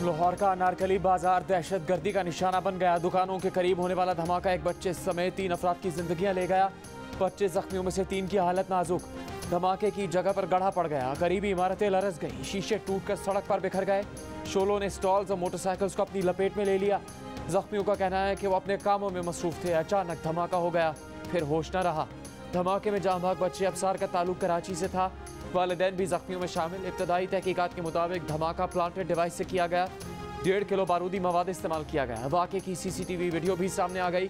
लाहौर का अनारकली बाजार दहशत गर्दी का निशाना बन गया। दुकानों के करीब होने वाला धमाका एक बच्चे समेत 3 अफराद की जिंदगियां ले गया। 25 जख्मियों में से 3 की हालत नाजुक। धमाके की जगह पर गढ़ा पड़ गया। करीबी इमारतें लरस गई, शीशे टूटकर सड़क पर बिखर गए। शोलों ने स्टॉल्स और मोटरसाइकिल्स को अपनी लपेट में ले लिया। जख्मियों का कहना है कि वो अपने कामों में मसरूफ थे। अचानक धमाका हो गया, फिर होश न रहा। धमाके में जाँ भाग बच्चे अफसार का ताल्लुक कराची से था। वालिदैन भी जख्मियों में शामिल। इब्तदाई तहकीकात के मुताबिक धमाका प्लांटेड डिवाइस से किया गया। 1.5 किलो बारूदी मवाद इस्तेमाल किया गया। वाक़े की CCTV वीडियो भी सामने आ गई।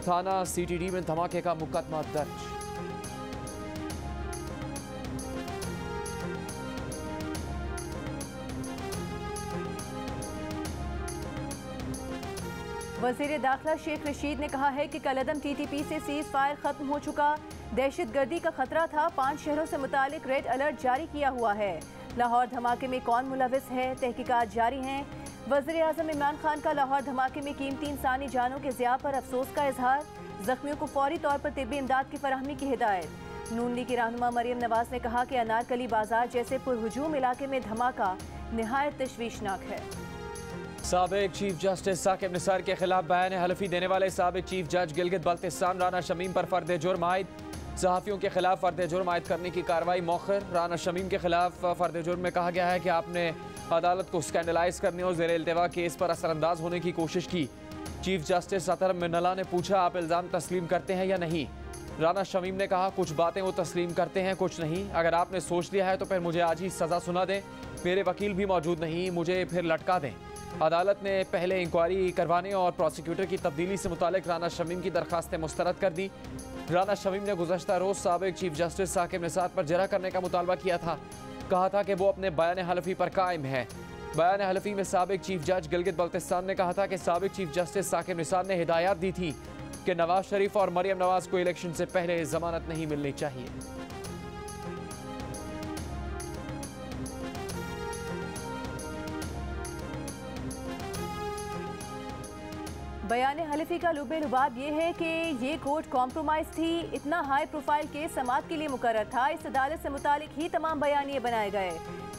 थाना CTD में धमाके का मुकदमा दर्ज। वज़ीर दाखिला शेख रशीद ने कहा है कि कलअदम TTP से सीज फायर खत्म हो चुका। दहशत गर्दी का खतरा था। 5 शहरों से मुतालिक रेड अलर्ट जारी किया हुआ है। लाहौर धमाके में कौन मुलविस है, तहकीकात जारी हैं। वज़ीर आज़म इमरान खान का लाहौर धमाके में कीमती इंसानी जानों के ज़िया पर अफसोस का इजहार। जख्मियों को फौरी तौर पर तिब्बी इमदाद की फराहमी की हिदायत। नून लीग की रहनुमा मरियम नवाज ने कहा कि अनारकली बाजार जैसे पुरहुजूम इलाके में धमाका निहायत तशवीशनाक है। साबिक चीफ जस्टिस साकिब निसार के खिलाफ बयान हलफी देने वाले साबिक चीफ जज गिलगित बल्तिस्तान राना शमीम पर फर्द जुर्म आयद। सहाफ़ियों के खिलाफ फर्द जुर्म आयद करने की कार्रवाई मौखर। राना शमीम के खिलाफ फर्द जुर्म में कहा गया है कि आपने अदालत को स्कैंडलाइज करने और ज़ेर इल्तिवा केस पर असरअंदाज होने की कोशिश की। चीफ जस्टिस अतर मिन्नला ने पूछा, आप इल्ज़ाम तस्लीम करते हैं या नहीं? राना शमीम ने कहा, कुछ बातें वो तस्लीम करते हैं, कुछ नहीं। अगर आपने सोच लिया है तो फिर मुझे आज ही सज़ा सुना दें। मेरे वकील भी मौजूद नहीं, मुझे फिर लटका दें। अदालत ने पहले इंक्वायरी करवाने और प्रोसिक्यूटर की तब्दीली से मुतालिक राना शमीम की दरखास्तें मुस्तरद कर दी। राना शमीम ने गुज़श्ता रोज़ साबिक चीफ जस्टिस साकिब निसार पर जरा करने का मुतालबा किया था। कहा था कि वो अपने बयान हलफी पर कायम है। बयान हलफी में साबिक चीफ जज गिलगित बल्तिस्तान ने कहा था कि साबिक चीफ जस्टिस साकिब निसार ने हिदायत दी थी कि नवाज शरीफ और मरियम नवाज को इलेक्शन से पहले जमानत नहीं मिलनी चाहिए। बयान हलफी का लुबे लुबाब ये है कि ये कोर्ट कॉम्प्रोमाइज़ थी। इतना हाई प्रोफाइल केस समाअत के लिए मुकर्रर था। इस अदालत से मुतालिक ही तमाम बयानिए बनाए गए।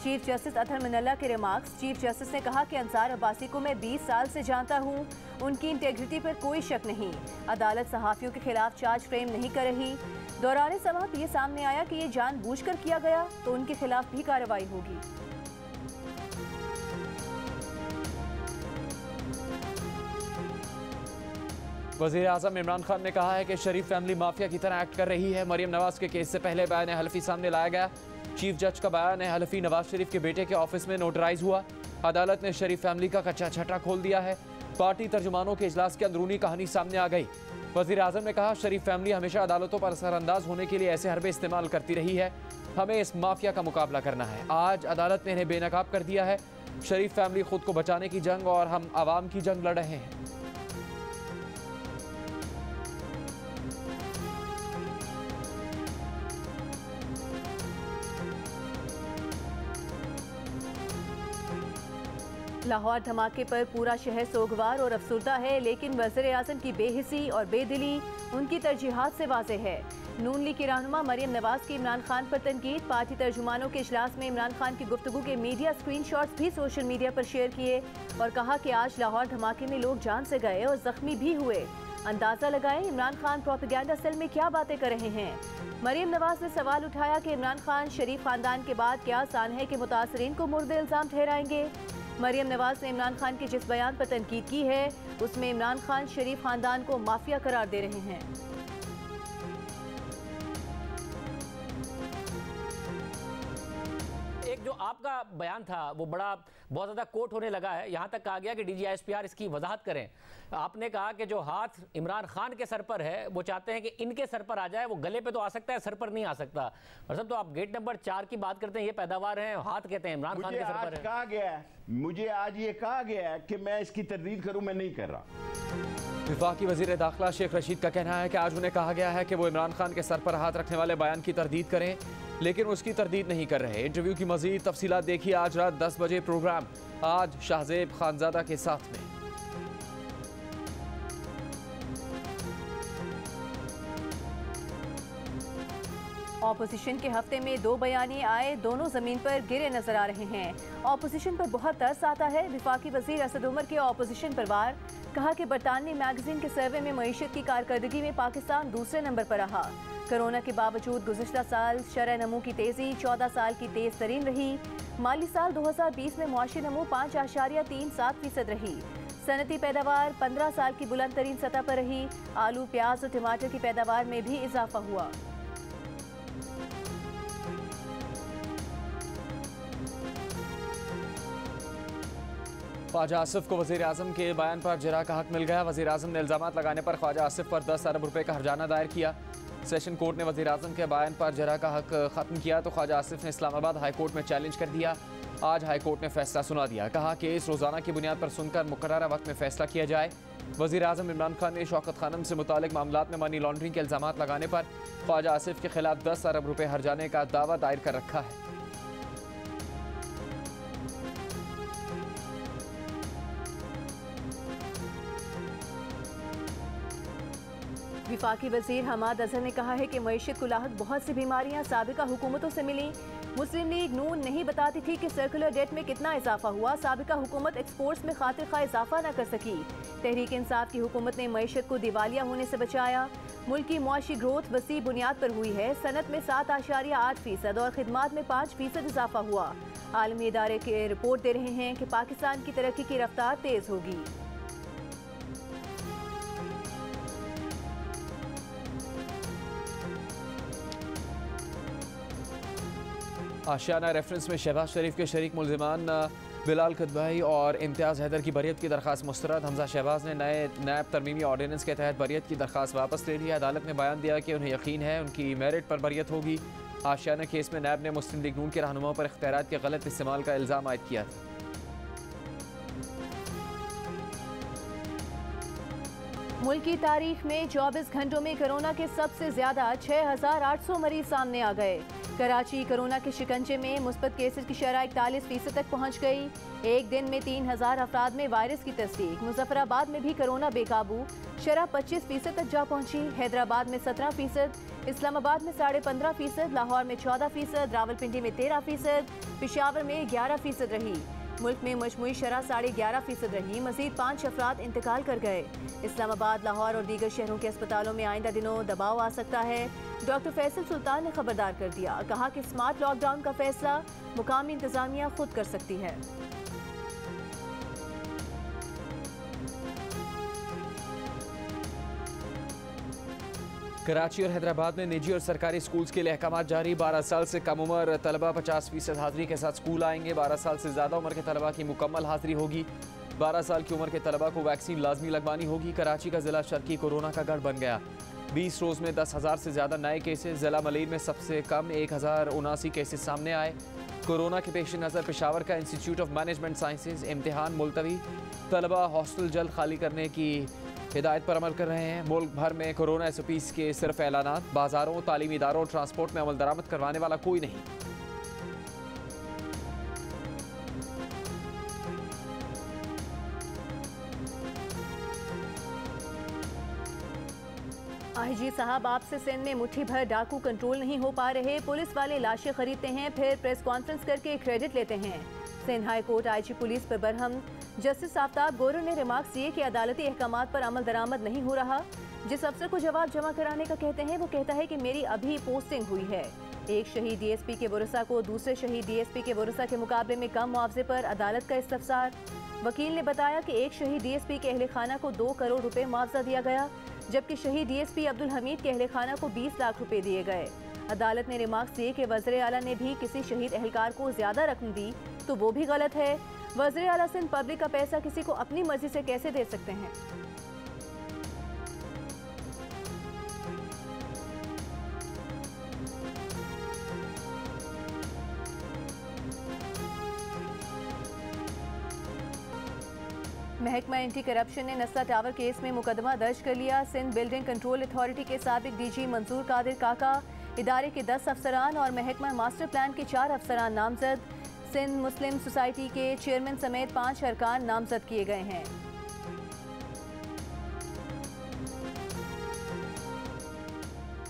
चीफ जस्टिस अतर मिनल्ला के रिमार्क्स। चीफ जस्टिस ने कहा कि अंसार अब्बासी को मैं 20 साल से जानता हूँ, उनकी इंटेग्रिटी पर कोई शक नहीं। अदालत सहाफ़ियों के खिलाफ चार्ज फ्रेम नहीं कर रही। दौरान समाअत ये सामने आया कि ये जानबूझकर किया गया तो उनके खिलाफ भी कार्रवाई होगी। वज़ीर आज़म इमरान खान ने कहा है कि शरीफ फैमिली माफिया की तरह एक्ट कर रही है। मरियम नवाज के केस से पहले बयान हलफी सामने लाया गया। चीफ जज का बयान हलफी नवाज शरीफ के बेटे के ऑफिस में नोटराइज हुआ। अदालत ने शरीफ फैमिली का कच्चा छट्टा खोल दिया है। पार्टी तर्जुमानों के इजलास की अंदरूनी कहानी सामने आ गई। वज़ीर आज़म ने कहा, शरीफ फैमिली हमेशा अदालतों पर असरअंदाज होने के लिए ऐसे हरबे इस्तेमाल करती रही है। हमें इस माफिया का मुकाबला करना है। आज अदालत ने इन्हें बेनकाब कर दिया है। शरीफ फैमिली खुद को बचाने की जंग और हम आवाम की जंग लड़ रहे हैं। लाहौर धमाके पर पूरा शहर सोगवार और अफसुर्दा है, लेकिन वज़ीर आज़म की बेहिसी और बेदिली उनकी तरजीहात से वाज़ेह है। नून लीग की रहनुमा मरियम नवाज की इमरान खान पर तनकीद। पार्टी तर्जुमानों के इजलास में इमरान खान की गुफ्तगू के मीडिया स्क्रीनशॉट्स भी सोशल मीडिया पर शेयर किए और कहा कि आज लाहौर धमाके में लोग जान से गए और जख्मी भी हुए। अंदाज़ा लगाएं इमरान खान प्रोपेगेंडा सेल में क्या बातें कर रहे हैं। मरियम नवाज ने सवाल उठाया कि इमरान खान शरीफ खानदान के बाद क्या आसान है कि मुतासरीन को मुर्द इल्ज़ाम ठहराएंगे। मरियम नवाज ने इमरान खान के जिस बयान पर तनकीद की है उसमें इमरान खान शरीफ खानदान को माफिया करार दे रहे हैं। एक जो आपका बयान था वो बहुत ज़्यादा कोट होने लगा है। यहाँ तक कहा गया कि DG ISPR इसकी वजाहत करें। आपने कहा कि जो हाथ इमरान खान के सर पर है वो चाहते हैं कि इनके सर पर आ जाए। वो गले पे तो आ सकता है, सर पर नहीं आ सकता। मतलब तो आप गेट नंबर 4 की बात करते हैं, ये पैदावार है, हाथ कहते हैं इमरान खान के सर पर है। कहा गया है, मुझे आज ये कहा गया है कि मैं इसकी तरदीद करूँ, मैं नहीं कर रहा। वफाकी वज़ीर दाखिला शेख रशीद का कहना है कि आज उन्हें कहा गया है कि वो इमरान खान के सर पर हाथ रखने वाले बयान की तरदीद करें, लेकिन उसकी तरदीद नहीं कर रहे। इंटरव्यू की मज़ीद तफसीलात देखिए आज रात 10 बजे प्रोग्राम आज शाहजेब खानजादा के साथ में। ऑपोजिशन के हफ्ते में 2 बयानी आए, दोनों जमीन पर गिरे नजर आ रहे हैं। ऑपोजिशन पर बहुत तरस आता है। विफाकी वजीर असद उमर के ऑपोजिशन पर वार, कहा कि बरतानवी मैगजीन के सर्वे में मईशत की कारकर्दगी में पाकिस्तान दूसरे नंबर पर रहा। कोरोना के बावजूद गुज़िश्ता साल शरह नमू की तेज़ी 14 साल की तेज़ तरीन रही। माली साल 2020 में मुआशी नमू 5.37% रही। सनती पैदावार 15 साल की बुलंद तरीन सतह पर रही। आलू, प्याज और टमाटर की पैदावार में भी इजाफा हुआ। ख्वाजा आसिफ को वज़ीर आज़म के बयान पर जरा का हक मिल गया। वज़ीर आज़म ने इल्ज़ामात लगाने पर ख्वाजा आसिफ पर 10 अरब रुपए का हर्जाना दायर किया। सेशन कोर्ट ने वज़ीर आज़म के बयान पर जरा का हक ख़त्म किया तो ख्वाजा आसिफ ने इस्लामाबाद हाई कोर्ट में चैलेंज कर दिया। आज हाई कोर्ट ने फैसला सुना दिया। कहा कि इस रोज़ाना की बुनियाद पर सुनकर मुकर्ररा वक्त में फैसला किया जाए। वज़ीर आज़म इमरान खान ने शौकत खानम से मुतालिक मामलात में मनी लॉन्ड्रिंग के इल्ज़ामात लगाने पर ख्वाजा आसिफ के खिलाफ 10 अरब रुपए हर्जाने का दावा दायर कर रखा है। विफाकी वजीर हमाद अजहर ने कहा है कि मईशत को लाहक बहुत सी बीमारियां साबिका हुकूमतों से मिली। मुस्लिम लीग नून नहीं बताती थी कि सर्कुलर डेट में कितना इजाफा हुआ। साबिका हुकूमत एक्सपोर्ट्स में खातिर खा इजाफा न कर सकी। तहरीक इंसाफ की हुकूमत ने मईशत को दिवालिया होने से बचाया। मुल्क की मुआशी ग्रोथ वसी बुनियाद पर हुई है। सनत में 7.8% और खिदमात में 5% इजाफा हुआ। आलमी इदारे के रिपोर्ट दे रहे हैं कि पाकिस्तान की तरक्की की रफ्तार तेज होगी। आशियाना रेफरेंस में शहबाज शरीफ के शरीक मुलजिमान बिलाल कदवाई और इम्तियाज़ हैदर की बरियत की दरख्वास्त मुस्तरद। हमजा शहबाज ने नए नैब तरमीमी ऑर्डिनेंस के तहत बरियत की दरख्वास्त वापस ले ली। अदालत ने बयान दिया कि उन्हें यकीन है उनकी मेरिट पर बरियत होगी। आशियाना केस में नैब ने मुस्लिम लीग नून के रहनुमाओं पर इख्तियारात के गलत इस्तेमाल का इल्ज़ाम आयद किया था। मुल्क की तारीख में 24 घंटों में कोरोना के सबसे ज्यादा 6,800 मरीज सामने आ गए। कराची कोरोना के शिकंजे में मुस्बत केसेस की शरह 41% तक पहुंच गई। एक दिन में 3,000 अफराद में वायरस की तस्दीक। मुजफ्फराबाद में भी कोरोना बेकाबू, शरह 25% तक जा पहुंची। हैदराबाद में 17%, इस्लामाबाद में 15.5%, लाहौर में 14%, रावलपिंडी में 13%, पेशावर में 11% रही। मुल्क में मजमूई शरह 11.5% रही। मजीद 5 अफराद इंतकाल कर गए। इस्लामाबाद, लाहौर और दीगर शहरों के अस्पतालों में आइंदा दिनों दबाव आ सकता है। डॉक्टर फैसल सुल्तान ने खबरदार कर दिया। कहा कि स्मार्ट लॉकडाउन का फैसला मुकामी इंतजामिया खुद कर सकती है। कराची और हैदराबाद में निजी और सरकारी स्कूल्स के लिए अहकाम जारी। 12 साल से कम उम्र तलबा 50% हाजिरी के साथ स्कूल आएंगे। 12 साल से ज़्यादा उम्र के तलबा की मुकम्मल हाजिरी होगी। 12 साल की उम्र के तलबा को वैक्सीन लाजमी लगवानी होगी। कराची का ज़िला शर्की कोरोना का गढ़ बन गया। 20 रोज़ में 10,000 से ज़्यादा नए केसेस। ज़िला मलीर में सबसे कम 1,079 केसेस सामने आए। कोरोना के पेश नज़र पेशावर का इंस्टीट्यूट ऑफ मैनेजमेंट साइंसेज इम्तिहान मुलतवी। तलबा हॉस्टल जल्द खाली करने की हिदायत पर अमल कर रहे हैं। मुल्क भर में कोरोना SOPs के सिर्फ ऐलानात। बाजारों, तालीमी इदारों और ट्रांसपोर्ट में अमल दरामद करवाने वाला कोई नहीं। IG साहब, आपसे सिंध में मुट्ठी भर डाकू कंट्रोल नहीं हो पा रहे। पुलिस वाले लाशें खरीदते हैं, फिर प्रेस कॉन्फ्रेंस करके क्रेडिट लेते हैं। Sindh high court IG police पर बरहम। जस्टिस आफ्ताब गोरो ने रिमार्क्स दिए कि अदालती अहकामात पर अमल दरामद नहीं हो रहा। जिस अफसर को जवाब जमा कराने का कहते हैं वो कहता है कि मेरी अभी पोस्टिंग हुई है। एक शहीद DSP के वरसा को दूसरे शहीद DSP के वरसा के मुकाबले में कम मुआवजे पर अदालत का इस्तफसार। वकील ने बताया कि एक शहीद DSP के अहले खाना को 2 करोड़ रुपए मुआवजा दिया गया, जबकि शहीद DSP अब्दुल हमीद के अहले खाना को 20 लाख रुपए दिए गए। अदालत ने रिमार्क्स दिए कि वज़ीर आला ने भी किसी शहीद एहलकार को ज्यादा रकम दी तो वो भी गलत है। वज़ीर आला सिंध पब्लिक का पैसा किसी को अपनी मर्जी से कैसे दे सकते हैं। महकमा एंटी करप्शन ने नस्ला टावर केस में मुकदमा दर्ज कर लिया। सिंध बिल्डिंग कंट्रोल अथॉरिटी के साबिक DG मंसूर कादिर काका, इदारे के 10 अफसरान और महकमा मास्टर प्लान के 4 अफसरान नामजद। सिंध मुस्लिम सोसाइटी के चेयरमैन समेत 5 अरकान नामजद किए गए हैं।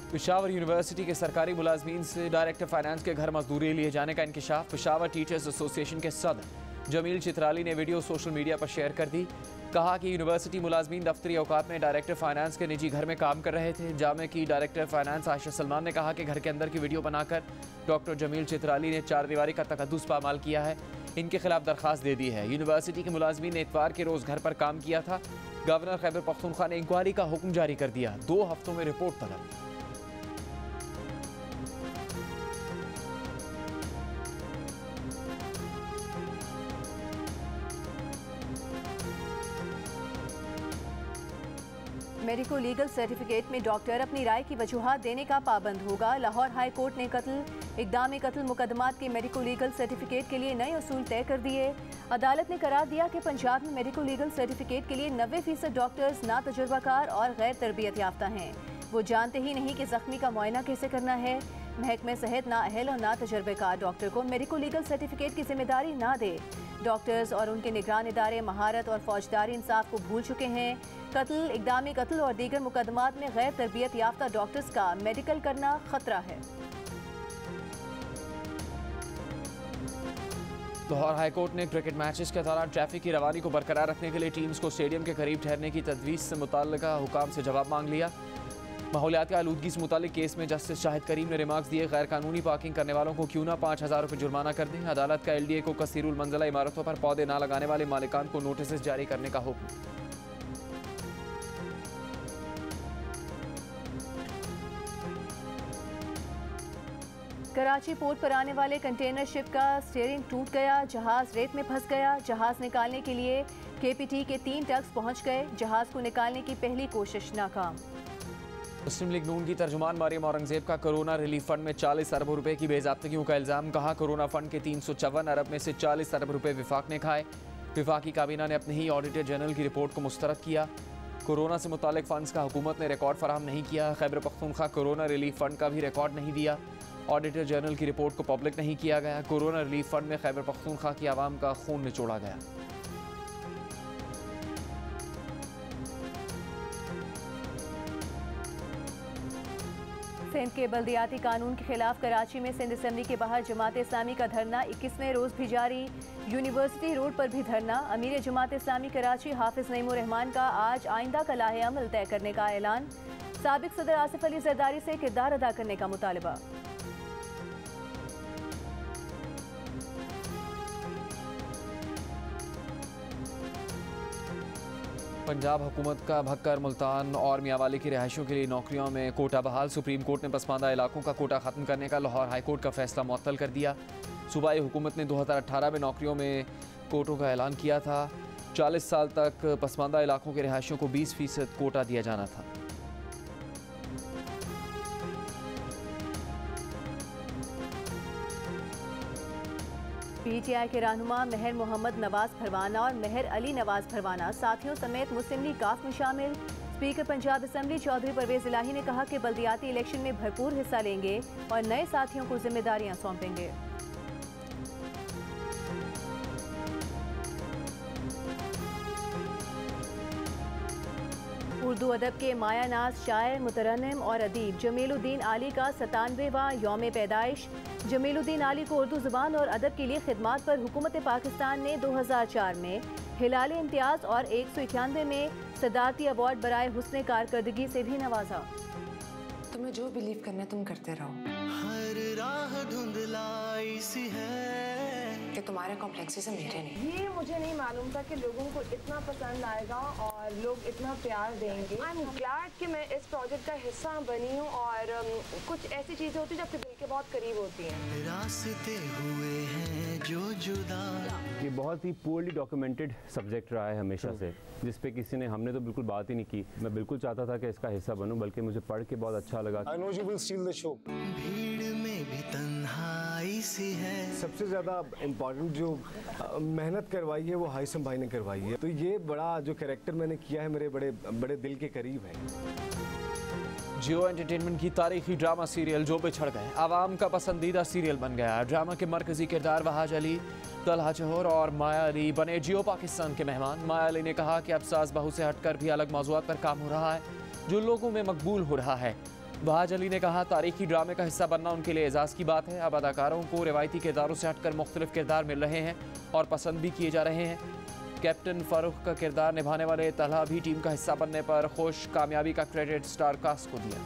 पेशावर यूनिवर्सिटी के सरकारी मुलाजमीन से डायरेक्टर फाइनेंस के घर मजदूरी लिए जाने का इंकशाफ। पेशावर टीचर्स एसोसिएशन के सदर जमील चित्राली ने वीडियो सोशल मीडिया पर शेयर कर दी। कहा कि यूनिवर्सिटी मुलाजमीन दफ्तरी औकात में डायरेक्टर फाइनेंस के निजी घर में काम कर रहे थे। जामे की डायरेक्टर फाइनेंस आयशा सलमान ने कहा कि घर के अंदर की वीडियो बनाकर डॉक्टर जमील चित्राली ने 4 दीवारी का तकद्दुस पामाल किया है। इनके खिलाफ दरखास्त दे दी है। यूनिवर्सिटी के मुलाजमीन ने इतवार के रोज घर पर काम किया था। गवर्नर खैबर पख्तूनख्वा ने इंक्वायरी का हुक्म जारी कर दिया। 2 हफ्तों में रिपोर्ट तलब। मेडिको लीगल सर्टिफिकेट में डॉक्टर अपनी राय की वजूहात देने का पाबंद होगा। लाहौर हाई कोर्ट ने इक़दाम कत्ल मुकदमात के मेडिको लीगल सर्टिफिकेट के लिए नए उसूल तय कर दिए। अदालत ने करार दिया कि पंजाब में मेडिको लीगल सर्टिफिकेट के लिए 90% डॉक्टर्स ना तजुर्बाकार और गैर तरबियत याफ्ता हैं। वो जानते ही नहीं कि जख्मी का मुआयना कैसे करना है। महकमे सेहत ना अहल और ना तजुर्बेकार डॉक्टर को मेडिको लीगल सर्टिफिकेट की जिम्मेदारी ना दे। डॉक्टर्स और उनके निगरान इदारे महारत और फौजदारी इंसाफ को भूल चुके हैं। कत्ल, इक़दामी कत्ल और दीगर मुकदमात में गैर तरबियत याफ्ता डॉक्टर्स का मेडिकल करना खतरा है। लाहौर हाई कोर्ट ने क्रिकेट मैचेस के दौरान ट्रैफिक की रवानी को बरकरार रखने के लिए टीम्स को स्टेडियम के करीब ठहरने की तजवीज़ से मुताल्लिका हुकाम से जवाब मांग लिया। माहौलियाती आलूदगी से मुतालिक केस में जस्टिस शाहिद करीम ने रिमार्क्स दिए। गैर कानूनी पार्किंग करने वालों को क्यों ना 5000 रुपये जुर्माना कर दें। अदालत का LDA को कसीरुल मंजिला इमारतों पर पौधे ना लगाने वाले मालिकान को नोटिस जारी करने का हुक्म। कराची पोर्ट पर आने वाले कंटेनर शिप का स्टीयरिंग टूट गया। जहाज रेत में फंस गया। जहाज निकालने के लिए KPT के 3 टग्स पहुंच गए। जहाज को निकालने की पहली कोशिश नाकाम। मुस्लिम लीग नून की तर्जुमान मरियम औरंगजेब का कोरोना रिलीफ फंड में 40 अरब रुपए की बेज़ाब्तगियों का इल्ज़ाम। कहा कोरोना फंड के 354 अरब में से 40 अरब रुपए विफाक ने खाए। विफाकी काबीना ने अपने ही ऑडिटर जनरल की रिपोर्ट को मुस्तरद किया। कोरोना से मुतालिक फंड्स का हुकूमत ने रिकॉर्ड फराहम नहीं किया। Khyber Pakhtunkhwa corona relief fund का भी रिकॉर्ड नहीं दिया। ऑडिटर जनरल की रिपोर्ट को पब्लिक नहीं किया गया। कोरोना रिलीफ फंड में खैबर पख्तूनख्वा की आवाम का खून निचोड़ा गया। सिंध के बल्दियाती कानून के खिलाफ कराची में सिंध असेंबली के बाहर जमात इस्लामी का धरना 21वें रोज भी जारी। यूनिवर्सिटी रोड पर भी धरना। अमीर जमात इस्लामी कराची हाफिज नईमुर रहमान का आज आइंदा का लाहे अमल तय करने का ऐलान। साबिक सदर आसिफ अली जरदारी से किरदार अदा करने का मुतालबा। पंजाब हुकूमत का भक्कर, मुल्तान और मियांवाली की रिहायशों के लिए नौकरियों में कोटा बहाल। सुप्रीम कोर्ट ने पसमानदा इलाकों का कोटा ख़त्म करने का लाहौर हाई कोर्ट का फैसला मुअत्तल कर दिया। सूबाई हुकूमत ने 2018 में नौकरियों में कोटों का ऐलान किया था। 40 साल तक पसमानदा इलाकों के रिहायशियों को 20% कोटा दिया जाना था। PTI के रहनुमा महर मोहम्मद नवाज फरवाना और महर अली नवाज फरवाना साथियों समेत मुस्लिम लीग काफ में शामिल। स्पीकर पंजाब असेंबली चौधरी परवेज इलाही ने कहा कि बल्दियाती इलेक्शन में भरपूर हिस्सा लेंगे और नए साथियों को जिम्मेदारियां सौंपेंगे। उर्दू अदब के मायानाज शायर, मुतरन्निम और अदीब जमीलुद्दीन आली का 97वां यौम पैदाइश। जमीलुद्दीन आली को उर्दू ज़ुबान और अदब के लिए खिदमात पर हुकूमत पाकिस्तान ने 2004 में हिलाल इम्तियाज़ और 191 में सदाती अवार्ड बराए हुस्न कारकर्दगी से भी नवाजा। तुम्हें जो बिलीव करना है तुम करते रहो। हर राह धुंधलाई सी है कि तुम्हारे कॉम्प्लेक्सेस से मेरे नहीं। ये मुझे नहीं मालूम था कि लोगों को इतना पसंद आएगा और लोग इतना प्यार देंगे। आई एम ग्लैड कि मैं इस प्रोजेक्ट का हिस्सा बनी हूँ और कुछ ऐसी चीज़ें होती हैं जो आपके दिल के बहुत करीब होती हैं। रास्ते हुए हैं जो जुदा। ये बहुत ही पुअरली डॉक्यूमेंटेड सब्जेक्ट रहा है हमेशा से, जिस पे किसी ने हमने तो बिल्कुल बात ही नहीं की। मैं बिल्कुल चाहता था कि इसका हिस्सा बनूं, बल्कि मुझे पढ़ के बहुत अच्छा लगा। I know you will steal the show. भीड़ में भी तन्हाई सी है। सबसे ज़्यादा इम्पोर्टेंट जो मेहनत करवाई है वो हाइसम भाई ने करवाई है। तो ये बड़ा जो कैरेक्टर मैंने किया है मेरे बड़े बड़े दिल के करीब है। जियो एंटरटेनमेंट की तारीखी ड्रामा सीरियल जो बिछड़ गए आवाम का पसंदीदा सीरियल बन गया। ड्रामा के मरकजी किरदार वहाज अली, तलहा जौहर और माया अली बने जियो पाकिस्तान के मेहमान। माया अली ने कहा कि अब सास बहू से हटकर भी अलग मौज़ूआत पर काम हो रहा है जो लोगों में मकबूल हो रहा है। वहाज अली ने कहा, तारीखी ड्रामे का हिस्सा बनना उनके लिए एजाज़ की बात है। अब अदाकारों को रिवायती किरदारों से हटकर मुख्तलिफ किरदार मिल रहे हैं और पसंद भी किए जा रहे हैं। कैप्टन फारूक का किरदार निभाने वाले तलहा भी टीम का हिस्सा बनने पर खुश। कामयाबी का क्रेडिट स्टार कास्ट को दिया।